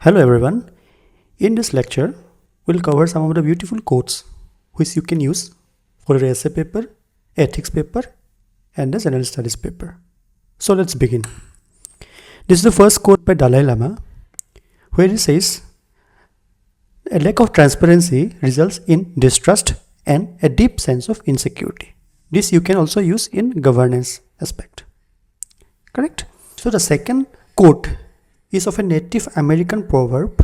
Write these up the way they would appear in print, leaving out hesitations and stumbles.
Hello everyone. In this lecture, we'll cover some of the beautiful quotes which you can use for your essay paper, ethics paper, and the general studies paper. So let's begin. This is the first quote by Dalai Lama, where he says, "A lack of transparency results in distrust and a deep sense of insecurity." This you can also use in governance aspect. Correct? So the second quote is of a Native American proverb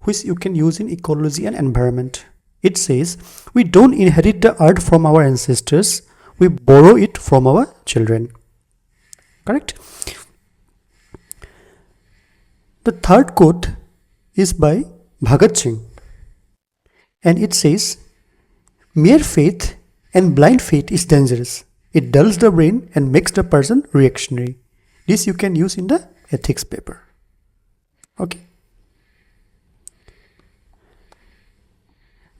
which you can use in ecology and environment. It says, "We don't inherit the earth from our ancestors, we borrow it from our children." Correct? The third quote is by Bhagat Singh, and it says, "Mere faith and blind faith is dangerous. It dulls the brain and makes the person reactionary." This you can use in the ethics paper. Okay.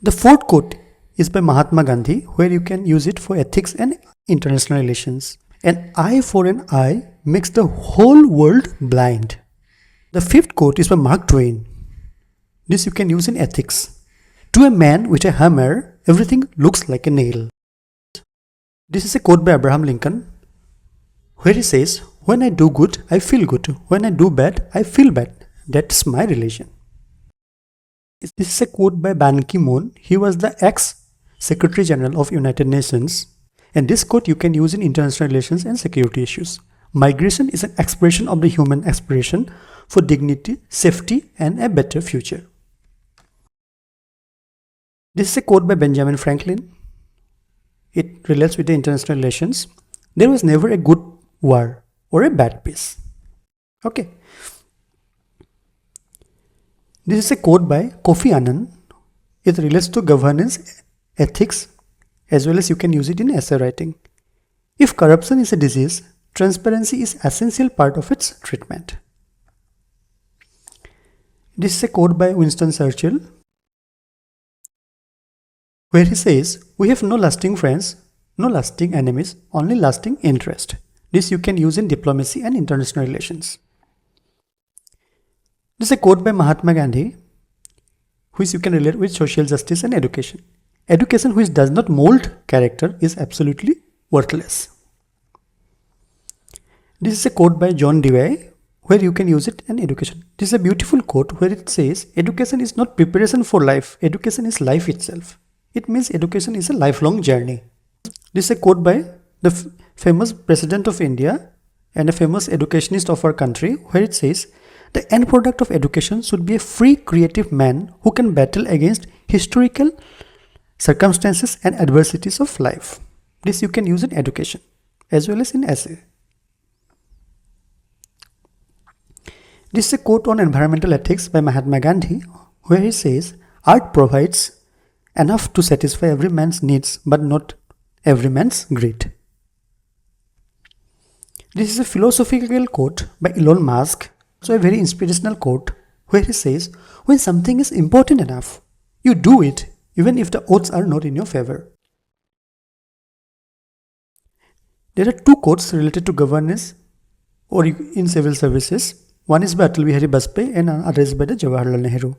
The fourth quote is by Mahatma Gandhi, where you can use it for ethics and international relations. "An eye for an eye makes the whole world blind." The fifth quote is by Mark Twain. This you can use in ethics. "To a man with a hammer, everything looks like a nail." This is a quote by Abraham Lincoln, where he says, "When I do good, I feel good. When I do bad, I feel bad. That's my religion." This is a quote by Ban Ki-moon. He was the ex-Secretary General of United Nations. And this quote you can use in international relations and security issues. "Migration is an expression of the human aspiration for dignity, safety, and a better future." This is a quote by Benjamin Franklin. It relates with the international relations. "There was never a good war or a bad peace." Okay. This is a quote by Kofi Annan. It relates to governance, ethics, as well as you can use it in essay writing. "If corruption is a disease, transparency is an essential part of its treatment." This is a quote by Winston Churchill, where he says, "We have no lasting friends, no lasting enemies, only lasting interest." This you can use in diplomacy and international relations. This is a quote by Mahatma Gandhi, which you can relate with social justice and education. "Education which does not mold character is absolutely worthless." This is a quote by John Dewey, where you can use it in education. This is a beautiful quote where it says, "Education is not preparation for life. Education is life itself." It means education is a lifelong journey. This is a quote by the famous President of India and a famous educationist of our country, where it says, "The end product of education should be a free, creative man who can battle against historical circumstances and adversities of life." This you can use in education as well as in essay. This is a quote on environmental ethics by Mahatma Gandhi, where he says, "Art provides enough to satisfy every man's needs, but not every man's greed." This is a philosophical quote by Elon Musk, so a very inspirational quote, where he says, "When something is important enough, you do it even if the odds are not in your favor." There are two quotes related to governance or in civil services. One is by Atal Bihari Vajpayee and another is by the Jawaharlal Nehru.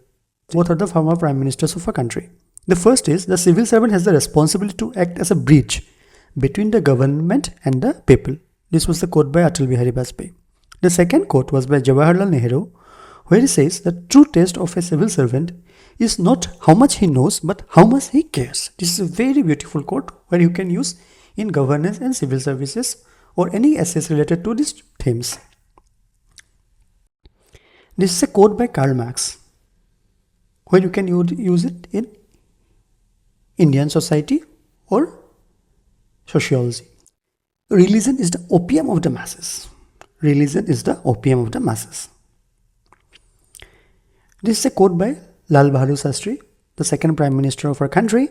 Both are the former prime ministers of our country. The first is, "The civil servant has the responsibility to act as a bridge between the government and the people." This was the quote by Atal Bihari Vajpayee. The second quote was by Jawaharlal Nehru, where he says, "The true test of a civil servant is not how much he knows, but how much he cares." This is a very beautiful quote where you can use in governance and civil services or any essays related to these themes. This is a quote by Karl Marx, where you can use it in Indian society or sociology. "Religion is the opium of the masses." Religion is the opium of the masses. This is a quote by Lal Bahadur Shastri, the second prime minister of our country,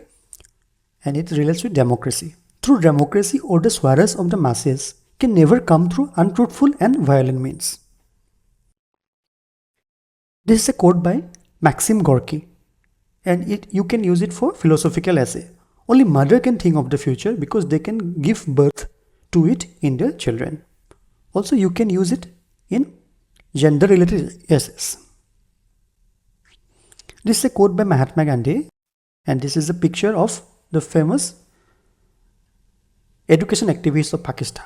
and it relates with democracy. "Through democracy or the swaraj of the masses can never come through untruthful and violent means." This is a quote by Maxim Gorky, and you can use it for philosophical essay. "Only mother can think of the future because they can give birth to it in their children." Also, you can use it in gender related essays. This is a quote by Mahatma Gandhi, and this is a picture of the famous education activist of Pakistan.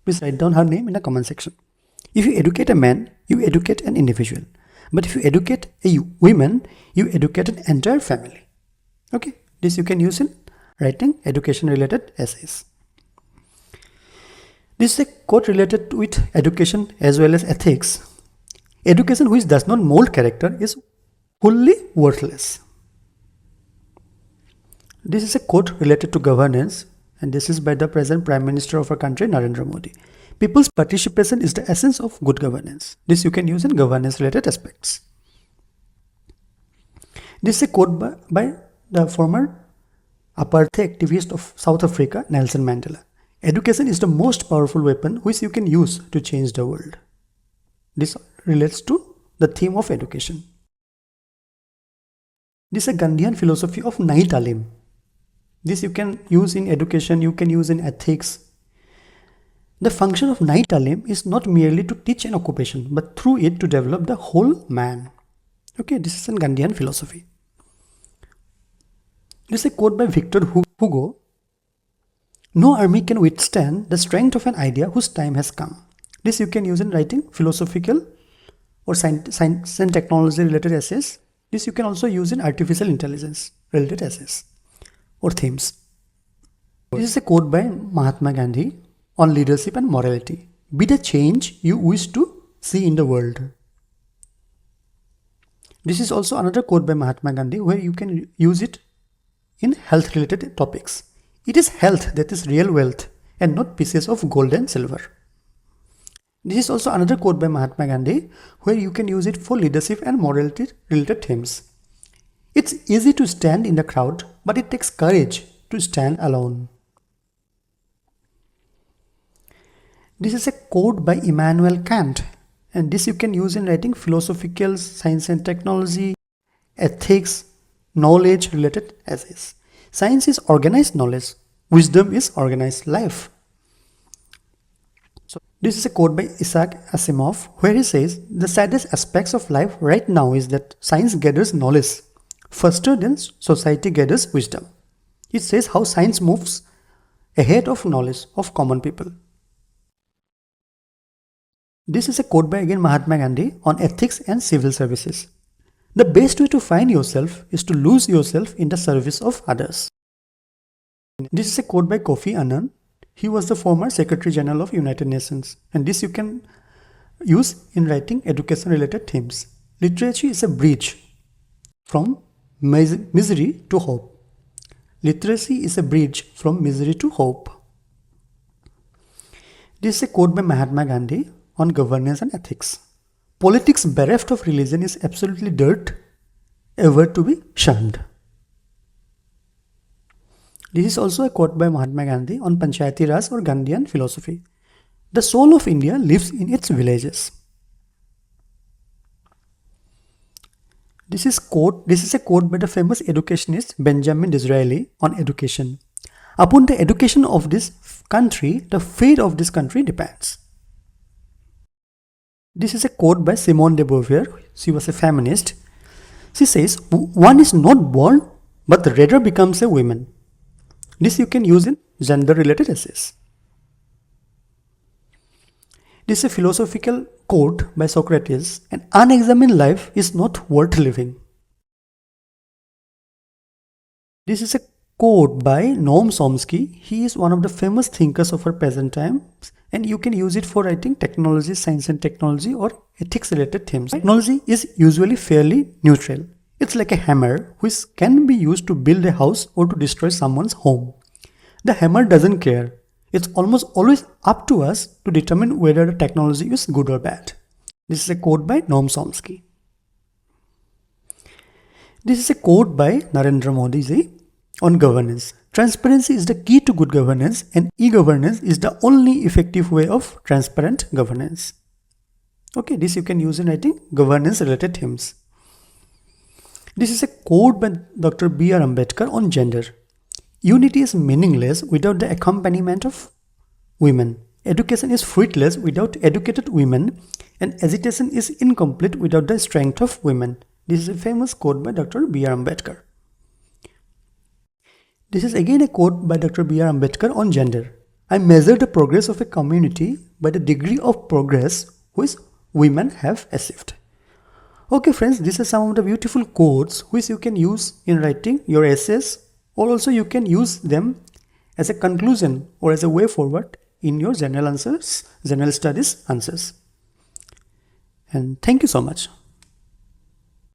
Please write down her name in the comment section. If you educate a man, you educate an individual. But if you educate a woman, you educate an entire family. Okay, this you can use in writing education related essays. This is a quote related with education as well as ethics. Education which does not mold character is wholly worthless. This is a quote related to governance, and this is by the present Prime Minister of our country, Narendra Modi. People's participation is the essence of good governance. This you can use in governance related aspects. This is a quote by the former apartheid activist of South Africa, Nelson Mandela. Education is the most powerful weapon which you can use to change the world. This relates to the theme of education. This is a Gandhian philosophy of Nahi Talim. This you can use in education, you can use in ethics. The function of Nahi Talim is not merely to teach an occupation, but through it to develop the whole man. Okay, this is a Gandhian philosophy. This is a quote by Victor Hugo. No army can withstand the strength of an idea whose time has come. This you can use in writing philosophical or science and technology related essays. This you can also use in artificial intelligence related essays or themes. This is a quote by Mahatma Gandhi on leadership and morality. Be the change you wish to see in the world. This is also another quote by Mahatma Gandhi where you can use it in health related topics. It is health that is real wealth and not pieces of gold and silver. This is also another quote by Mahatma Gandhi where you can use it for leadership and morality related themes. It's easy to stand in the crowd, but it takes courage to stand alone. This is a quote by Immanuel Kant, and this you can use in writing philosophical, science and technology, ethics, knowledge related essays. Science is organized knowledge. Wisdom is organized life. So this is a quote by Isaac Asimov where he says, the saddest aspects of life right now is that science gathers knowledge faster than society gathers wisdom. It says how science moves ahead of knowledge of common people. This is a quote by again Mahatma Gandhi on ethics and civil services. The best way to find yourself is to lose yourself in the service of others. This is a quote by Kofi Annan. He was the former Secretary General of United Nations, and this you can use in writing education related themes. Literacy is a bridge from misery to hope. Literacy is a bridge from misery to hope. This is a quote by Mahatma Gandhi on governance and ethics. Politics bereft of religion is absolutely dirt, ever to be shunned. This is also a quote by Mahatma Gandhi on Panchayati Raj or Gandhian philosophy. The soul of India lives in its villages. This is a quote by the famous educationist Benjamin Disraeli on education. Upon the education of this country, the fate of this country depends. This is a quote by Simone de Beauvoir. She was a feminist. She says, one is not born, but rather becomes a woman. This you can use in gender-related essays. This is a philosophical quote by Socrates. An unexamined life is not worth living. This is a quote by Noam Chomsky. He is one of the famous thinkers of our present times, and you can use it for writing technology, science and technology or ethics related themes. Technology is usually fairly neutral. It's like a hammer which can be used to build a house or to destroy someone's home. The hammer doesn't care. It's almost always up to us to determine whether the technology is good or bad. This is a quote by Noam Chomsky. This is a quote by Narendra Modi ji on governance. Transparency is the key to good governance, and e-governance is the only effective way of transparent governance. Okay, this you can use in writing governance related themes. This is a quote by Dr. B.R. Ambedkar on gender. Unity is meaningless without the accompaniment of women. Education is fruitless without educated women, and agitation is incomplete without the strength of women. This is a famous quote by Dr. B.R. Ambedkar. This is again a quote by Dr. B.R. Ambedkar on gender. I measure the progress of a community by the degree of progress which women have achieved. Okay friends, these are some of the beautiful quotes which you can use in writing your essays, or also you can use them as a conclusion or as a way forward in your general studies answers. And thank you so much.